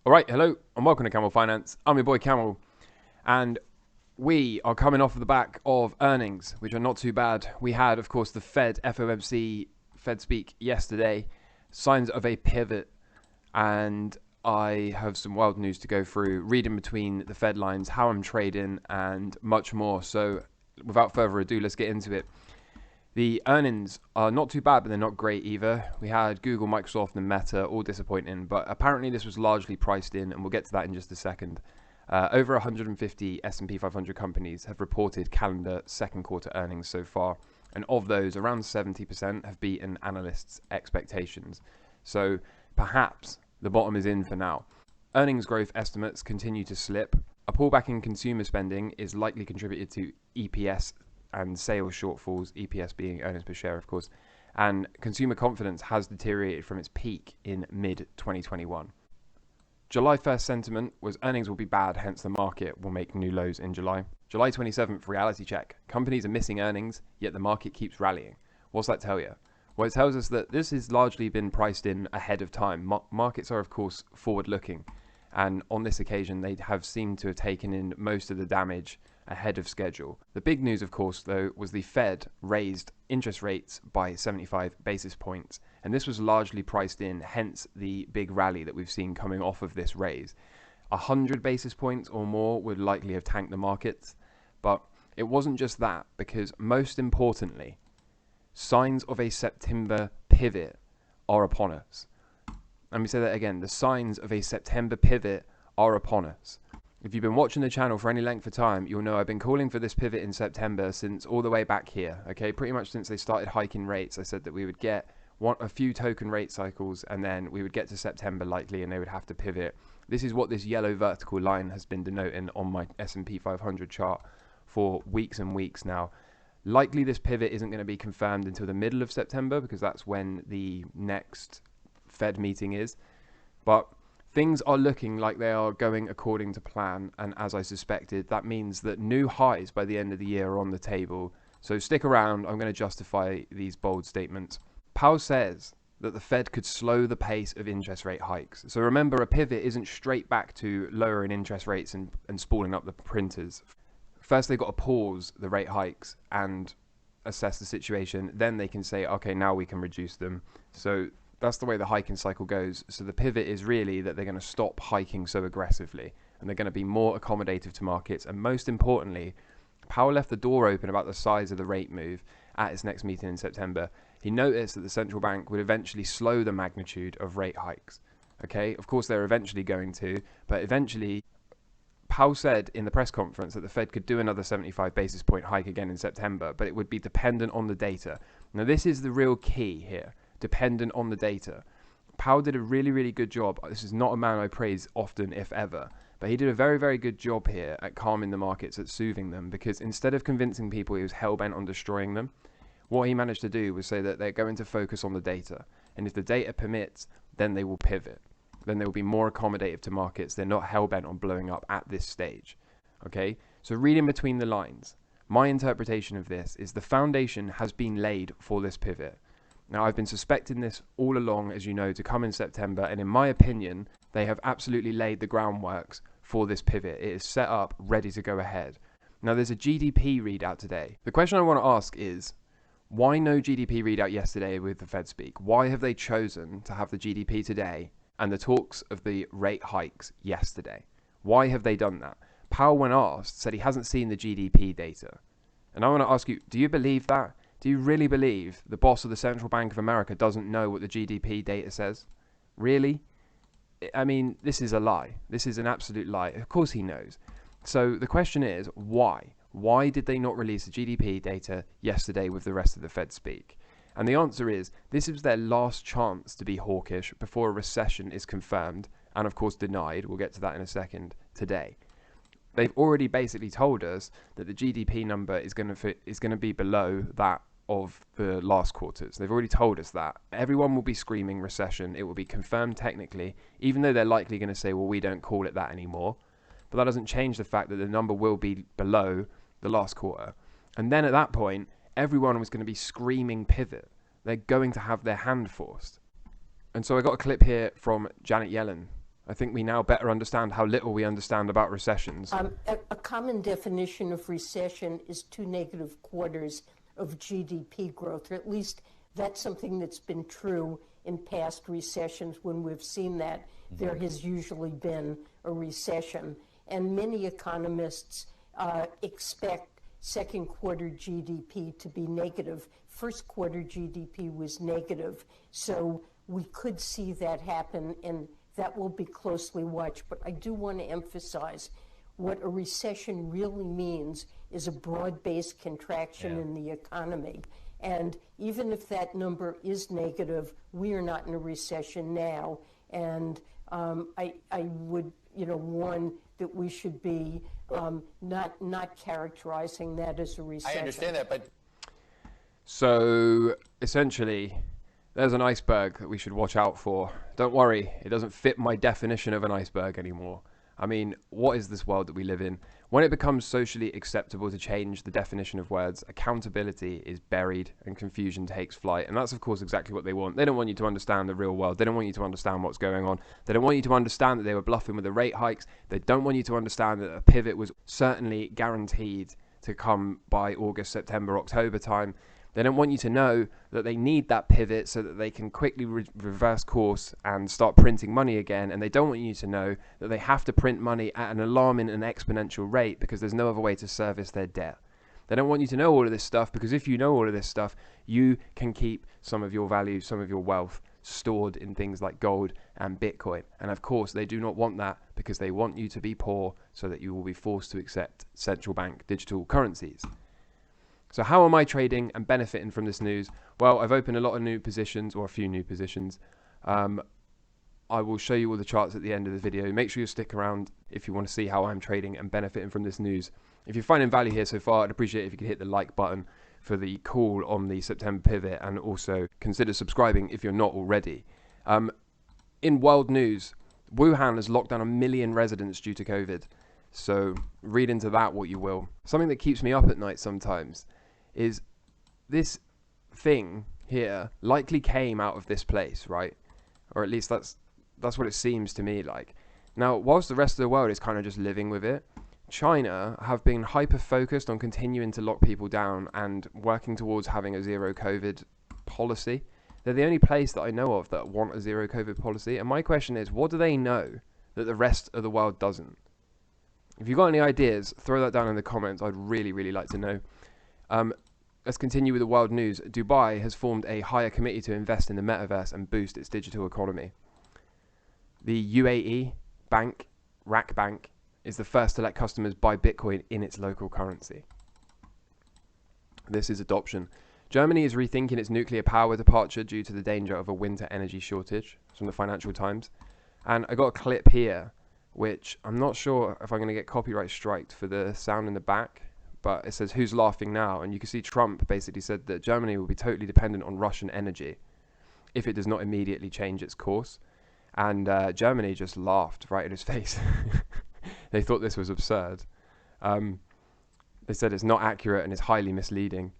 Alright, hello and welcome to Camel Finance. I'm your boy Camel, and we are coming off of the back of earnings, which are not too bad. We had, of course, the Fed, FOMC, Fed speak yesterday, signs of a pivot, and I have some wild news to go through, reading between the Fed lines, how I'm trading, and much more. So without further ado, let's get into it. The earnings are not too bad, but they're not great either. We had Google, Microsoft, and Meta all disappointing, but apparently this was largely priced in, and we'll get to that in just a second. Over 150 S&P 500 companies have reported calendar second quarter earnings so far, and of those, around 70% have beaten analysts' expectations. So perhaps the bottom is in for now. Earnings growth estimates continue to slip. A pullback in consumer spending is likely contributed to EPS and sales shortfalls, EPS being earnings per share, of course, and consumer confidence has deteriorated from its peak in mid-2021. July 1st sentiment was earnings will be bad, hence the market will make new lows in July. July 27th, reality check. Companies are missing earnings, yet the market keeps rallying. What's that tell you? Well, it tells us that this has largely been priced in ahead of time. Markets are, of course, forward-looking, and on this occasion, they have seemed to have taken in most of the damage ahead of schedule. The big news, of course, though, was the Fed raised interest rates by 75 basis points, and this was largely priced in, hence the big rally that we've seen coming off of this raise. 100 basis points or more would likely have tanked the markets, but it wasn't just that, because most importantly, signs of a September pivot are upon us. Let me say that again. The signs of a September pivot are upon us. If you've been watching the channel for any length of time, you'll know I've been calling for this pivot in September since all the way back here, okay? Pretty much since they started hiking rates, I said that we would get a few token rate cycles and then we would get to September likely and they would have to pivot. This is what this yellow vertical line has been denoting on my S&P 500 chart for weeks and weeks now. Likely this pivot isn't going to be confirmed until the middle of September because that's when the next Fed meeting is, but things are looking like they are going according to plan, and as I suspected, that means that new highs by the end of the year are on the table. So stick around, I'm going to justify these bold statements. Powell says that the Fed could slow the pace of interest rate hikes. So remember, a pivot isn't straight back to lowering interest rates and spooling up the printers. First, they've got to pause the rate hikes and assess the situation. Then they can say, okay, now we can reduce them. So that's the way the hiking cycle goes. So the pivot is really that they're going to stop hiking so aggressively and they're going to be more accommodative to markets. And most importantly, Powell left the door open about the size of the rate move at its next meeting in September. He noticed that the central bank would eventually slow the magnitude of rate hikes. Okay, of course they're eventually going to, but eventually Powell said in the press conference that the Fed could do another 75 basis point hike again in September, but it would be dependent on the data. Now this is the real key here. Dependent on the data. Powell did a really good job. This is not a man I praise often, if ever, but he did a very good job here at calming the markets, at soothing them, because instead of convincing people he was hell-bent on destroying them, what he managed to do was say that they're going to focus on the data, and if the data permits, then they will pivot. Then they will be more accommodative to markets. They're not hell-bent on blowing up at this stage. Okay, so reading between the lines, my interpretation of this is the foundation has been laid for this pivot. Now, I've been suspecting this all along, as you know, to come in September, and in my opinion, they have absolutely laid the groundworks for this pivot. It is set up, ready to go ahead. Now, there's a GDP readout today. The question I want to ask is, why no GDP readout yesterday with the Fed speak? Why have they chosen to have the GDP today and the talks of the rate hikes yesterday? Why have they done that? Powell, when asked, said he hasn't seen the GDP data. And I want to ask you, do you believe that? Do you really believe the boss of the Central Bank of America doesn't know what the GDP data says? Really? I mean, this is a lie. This is an absolute lie. Of course he knows. So the question is, why? Why did they not release the GDP data yesterday with the rest of the Fed speak? And the answer is, this is their last chance to be hawkish before a recession is confirmed and, of course, denied. We'll get to that in a second today. They've already basically told us that the GDP number is going to be below that of the last quarters. They've already told us that. Everyone will be screaming recession. It will be confirmed technically, even though they're likely going to say, well, we don't call it that anymore. But that doesn't change the fact that the number will be below the last quarter. And then at that point, everyone was going to be screaming pivot. They're going to have their hand forced. And so I got a clip here from Janet Yellen I think we now better understand how little we understand about recessions. A common definition of recession is 2 negative quarters of GDP growth, or at least that's something that's been true in past recessions. When we've seen that, there has usually been a recession. And many economists expect second quarter GDP to be negative. First quarter GDP was negative. So we could see that happen, and that will be closely watched. But I do want to emphasize what a recession really means is a broad-based contraction in the economy. And even if that number is negative, we are not in a recession now. And I would, warn that we should be not characterizing that as a recession. I understand that, but So essentially, there's an iceberg that we should watch out for. Don't worry, it doesn't fit my definition of an iceberg anymore. I mean, what is this world that we live in? When it becomes socially acceptable to change the definition of words, accountability is buried and confusion takes flight. And that's, of course, exactly what they want. They don't want you to understand the real world. They don't want you to understand what's going on. They don't want you to understand that they were bluffing with the rate hikes. They don't want you to understand that a pivot was certainly guaranteed to come by August, September, October time. They don't want you to know that they need that pivot so that they can quickly reverse course and start printing money again. And they don't want you to know that they have to print money at an alarming and exponential rate because there's no other way to service their debt. They don't want you to know all of this stuff because if you know all of this stuff, you can keep some of your value, some of your wealth stored in things like gold and Bitcoin. And of course, they do not want that because they want you to be poor so that you will be forced to accept central bank digital currencies. So how am I trading and benefiting from this news? Well, I've opened a lot of new positions, or a few new positions. I will show you all the charts at the end of the video. Make sure you stick around if you want to see how I'm trading and benefiting from this news. If you're finding value here so far, I'd appreciate it if you could hit the like button for the call on the September pivot, and also consider subscribing if you're not already. In world news, Wuhan has locked down 1 million residents due to COVID. So read into that what you will. Something that keeps me up at night sometimes is this thing here likely came out of this place, right? Or at least that's what it seems to me like. Now, whilst the rest of the world is kind of just living with it, China have been hyper-focused on continuing to lock people down and working towards having a zero COVID policy. They're the only place that I know of that want a zero COVID policy. And my question is, what do they know that the rest of the world doesn't? If you've got any ideas, throw that down in the comments. I'd really, really like to know. Let's continue with the world news. Dubai has formed a higher committee to invest in the metaverse and boost its digital economy. The UAE bank, RAK Bank, is the first to let customers buy Bitcoin in its local currency. This is adoption. Germany is rethinking its nuclear power departure due to the danger of a winter energy shortage. It's from the Financial Times. And I got a clip here, which I'm not sure if I'm going to get copyright striked for the sound in the back, but it says, "Who's laughing now?" And you can see Trump basically said that Germany will be totally dependent on Russian energy if it does not immediately change its course. And Germany just laughed right in his face. They thought this was absurd. They said it's not accurate and it's highly misleading.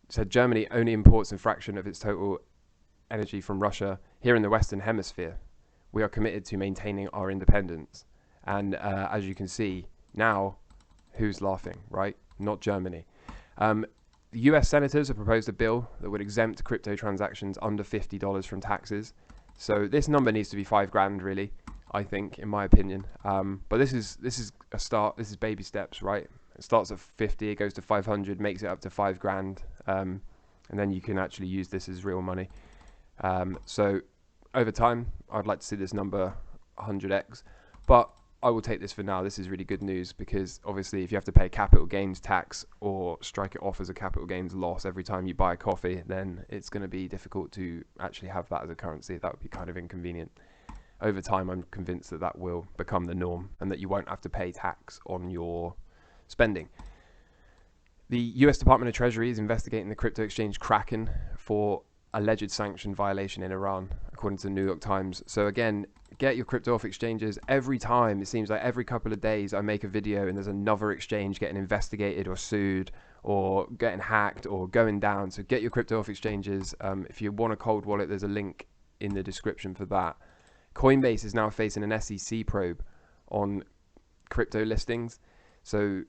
It said Germany only imports a fraction of its total energy from Russia here in the Western Hemisphere. We are committed to maintaining our independence. And as you can see now, who's laughing, right? Not Germany. The US senators have proposed a bill that would exempt crypto transactions under $50 from taxes. So this number needs to be $5,000, really, I think, in my opinion. But this is a start. This is baby steps, right? It starts at 50, it goes to 500, makes it up to $5,000, and then you can actually use this as real money. So over time, I'd like to see this number 100x, but I will take this for now. This is really good news because obviously if you have to pay capital gains tax or strike it off as a capital gains loss every time you buy a coffee, then it's going to be difficult to actually have that as a currency. That would be kind of inconvenient. Over time, I'm convinced that that will become the norm and that you won't have to pay tax on your spending. The US Department of Treasury is investigating the crypto exchange Kraken for alleged sanction violation in Iran, according to the New York Times. So again, get your crypto off exchanges. Every time, it seems like every couple of days I make a video and there's another exchange getting investigated or sued or getting hacked or going down. So get your crypto off exchanges. If you want a cold wallet, there's a link in the description for that. Coinbase is now facing an SEC probe on crypto listings. So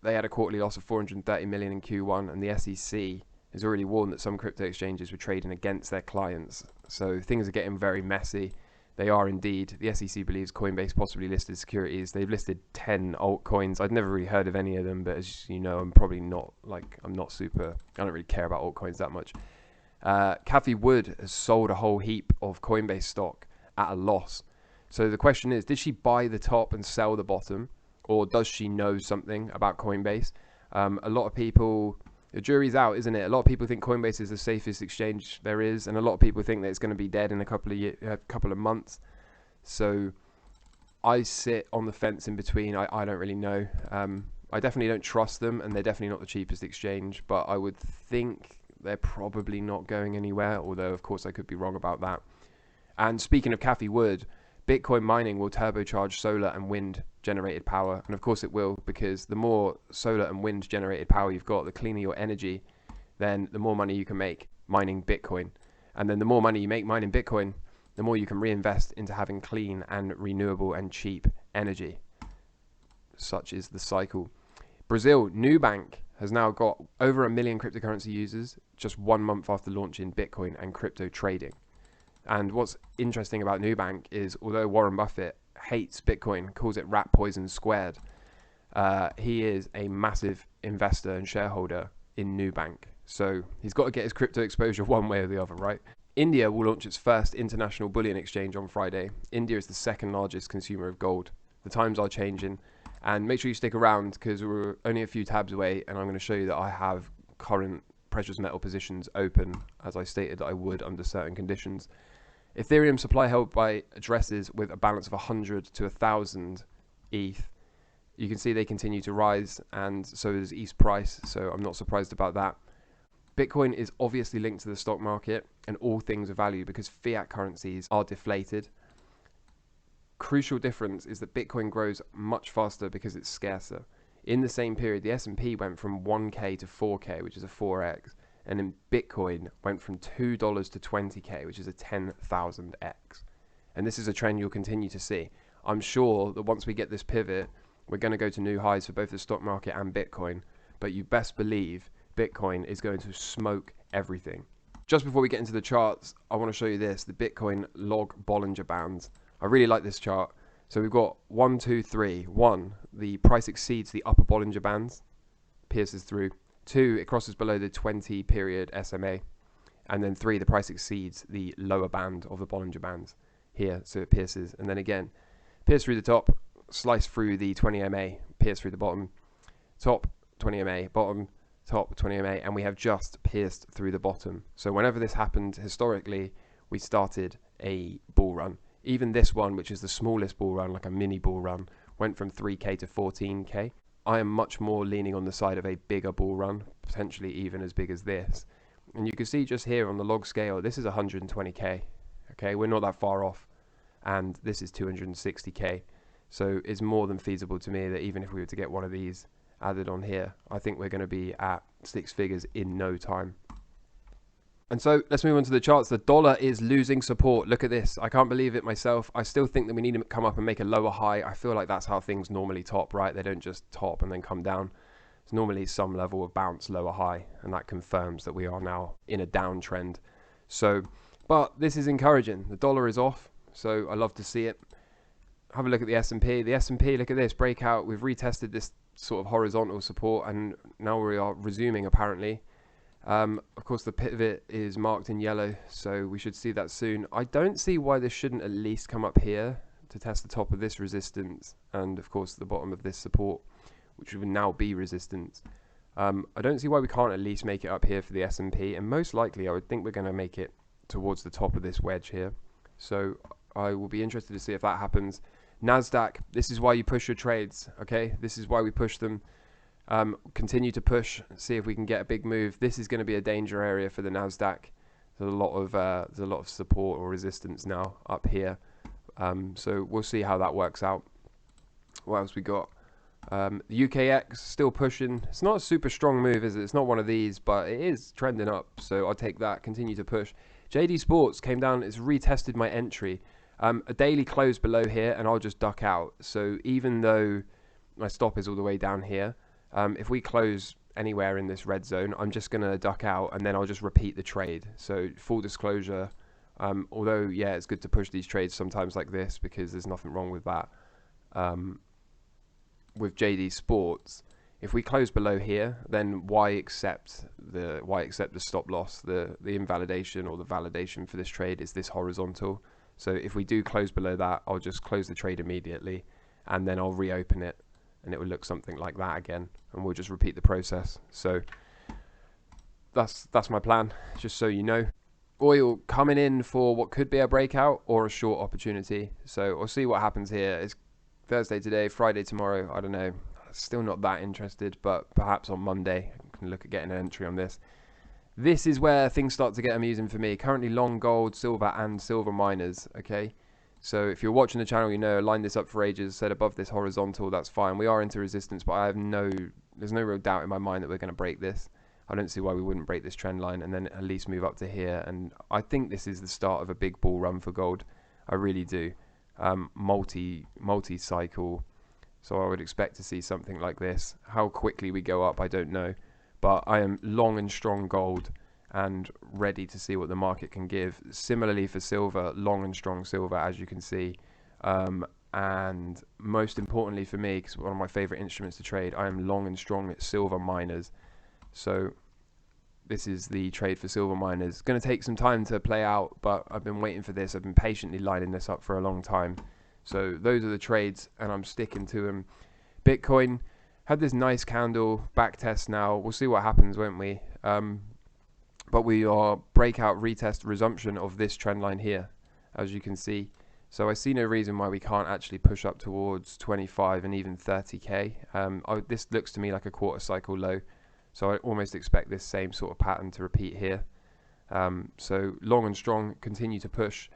they had a quarterly loss of 430 million in Q1, and the SEC has already warned that some crypto exchanges were trading against their clients. So things are getting very messy. They are indeed. The SEC believes Coinbase possibly listed securities. They've listed 10 altcoins. I'd never really heard of any of them, but as you know, I don't really care about altcoins that much. Cathie Wood has sold a whole heap of Coinbase stock at a loss. So the question is, did she buy the top and sell the bottom, or does she know something about Coinbase? A lot of people, the jury's out, isn't it? A lot of people think Coinbase is the safest exchange there is, and a lot of people think that it's going to be dead in a couple of months. So I sit on the fence in between. I don't really know. I definitely don't trust them, and they're definitely not the cheapest exchange, but I would think they're probably not going anywhere, although of course I could be wrong about that. And speaking of Cathie Wood, Bitcoin mining will turbocharge solar and wind generated power, and of course it will, because the more solar and wind generated power you've got, the cleaner your energy, then the more money you can make mining Bitcoin. And then the more money you make mining Bitcoin, the more you can reinvest into having clean and renewable and cheap energy. Such is the cycle. Brazil, Nubank has now got over 1 million cryptocurrency users just 1 month after launching Bitcoin and crypto trading. And what's interesting about Nubank is, although Warren Buffett hates Bitcoin, calls it rat poison squared, he is a massive investor and shareholder in Nubank. So he's got to get his crypto exposure one way or the other, right? India will launch its first international bullion exchange on Friday. India is the second largest consumer of gold. The times are changing, and make sure you stick around because we're only a few tabs away, and I'm going to show you that I have current precious metal positions open, as I stated that I would under certain conditions. Ethereum supply held by addresses with a balance of 100 to 1,000 ETH. You can see they continue to rise, and so does ETH price, so I'm not surprised about that. Bitcoin is obviously linked to the stock market, and all things are value because fiat currencies are deflated. Crucial difference is that Bitcoin grows much faster because it's scarcer. In the same period, the S&P went from 1k to 4k, which is a 4x. And then Bitcoin went from $2 to 20k, which is a 10,000x. And this is a trend you'll continue to see. I'm sure that once we get this pivot, we're going to go to new highs for both the stock market and Bitcoin. But you best believe Bitcoin is going to smoke everything. Just before we get into the charts, I want to show you this, the Bitcoin log Bollinger Bands. I really like this chart. So we've got 1, 2, 3. 1, the price exceeds the upper Bollinger Bands, pierces through. 2, it crosses below the 20 period SMA. And then 3, the price exceeds the lower band of the Bollinger Bands here, so it pierces. And then again, pierce through the top, slice through the 20 MA, pierce through the bottom, top 20 MA, bottom, top 20 MA, and we have just pierced through the bottom. So whenever this happened historically, we started a bull run. Even this one, which is the smallest bull run, like a mini bull run, went from 3k to 14k. I am much more leaning on the side of a bigger bull run, potentially even as big as this. And you can see just here on the log scale, this is 120k. Okay, we're not that far off. And this is 260k. So it's more than feasible to me that even if we were to get one of these added on here, I think we're going to be at 6 figures in no time. And so let's move on to the charts. The dollar is losing support. Look at this. I can't believe it myself. I still think that we need to come up and make a lower high. I feel like that's how things normally top, right? They don't just top and then come down. It's normally some level of bounce, lower high, and that confirms that we are now in a downtrend. So, but this is encouraging. The dollar is off, so I love to see it. Have a look at the S&P. The S&P, look at this, breakout. We've retested this sort of horizontal support, and now we are resuming apparently. Of course, the pivot is marked in yellow, so we should see that soon. I don't see why this shouldn't at least come up here to test the top of this resistance, and of course the bottom of this support, which would now be resistance. I don't see why we can't at least make it up here for the S&P, and most likely I would think we're going to make it towards the top of this wedge here. So I will be interested to see if that happens. NASDAQ, this is why you push your trades, okay? This is why we push them. Continue to push, see if we can get a big move. This is going to be a danger area for the NASDAQ. There's a lot of support or resistance now up here. So we'll see how that works out. What else we got? The UKX still pushing. It's not a super strong move, is it? It's not one of these, but it is trending up. So I'll take that. Continue to push. JD Sports came down. It's retested my entry. A daily close below here and I'll just duck out. So even though my stop is all the way down here, if we close anywhere in this red zone, I'm just going to duck out and then I'll just repeat the trade. So full disclosure, although yeah, it's good to push these trades sometimes like this because there's nothing wrong with that. With JD Sports, if we close below here, then why accept the stop loss? The invalidation or the validation for this trade is this horizontal. So if we do close below that, I'll just close the trade immediately and then I'll reopen it and it will look something like that again, and we'll just repeat the process. So that's my plan, just so you know. Oil coming in for what could be a breakout or a short opportunity. So we'll see what happens here. It's Thursday today, Friday tomorrow, I don't know. Still not that interested, but perhaps on Monday I can look at getting an entry on this. This is where things start to get amusing for me. Currently long gold, silver and silver miners, okay? So if you're watching the channel, you know I lined this up for ages, said above this horizontal, that's fine. We are into resistance, but there's no real doubt in my mind that we're going to break this. I don't see why we wouldn't break this trend line and then at least move up to here. And I think this is the start of a big bull run for gold. I really do. Multi-cycle. So I would expect to see something like this. How quickly we go up, I don't know. But I am long and strong gold and ready to see what the market can give. Similarly for silver, long and strong silver, as you can see. And most importantly for me, because one of my favorite instruments to trade, I am long and strong at silver miners. So this is the trade for silver miners. It's going to take some time to play out, but I've been waiting for this. I've been patiently lining this up for a long time. So those are the trades and I'm sticking to them. Bitcoin had this nice candle back test now. We'll see what happens, won't we? But we are breakout, retest, resumption of this trend line here, as you can see. So I see no reason why we can't actually push up towards 25 and even 30k. This looks to me like a quarter cycle low. So I almost expect this same sort of pattern to repeat here. So long and strong, continue to push.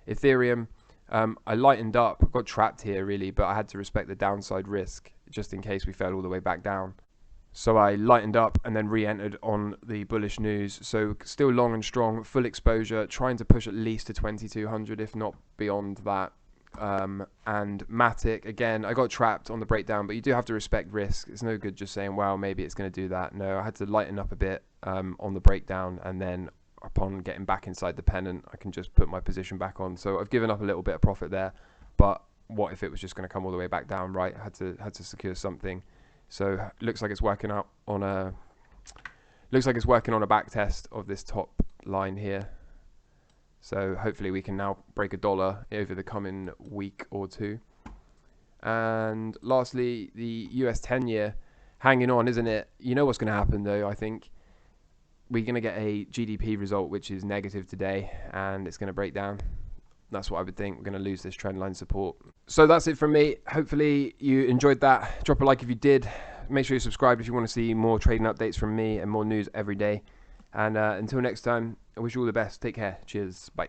Ethereum, I lightened up, got trapped here really, but I had to respect the downside risk just in case we fell all the way back down. So I lightened up and then re-entered on the bullish news. So still long and strong, full exposure, trying to push at least to 2200, if not beyond that. And MATIC, again, I got trapped on the breakdown, but you do have to respect risk. It's no good just saying, wow, maybe it's going to do that. No, I had to lighten up a bit on the breakdown, and then upon getting back inside the pennant, I can just put my position back on. So I've given up a little bit of profit there, but what if it was just going to come all the way back down, right? I had to secure something. So looks like it's working out on a back test of this top line here. So hopefully we can now break $1 over the coming week or two. And lastly, the US 10-year hanging on, isn't it? You know what's going to happen though, I think. We're going to get a GDP result which is negative today and it's going to break down. That's what I would think. We're going to lose this trend line support. So that's it from me. Hopefully you enjoyed that. Drop a like if you did. Make sure you're subscribed if you want to see more trading updates from me and more news every day. And until next time, I wish you all the best. Take care. Cheers. Bye.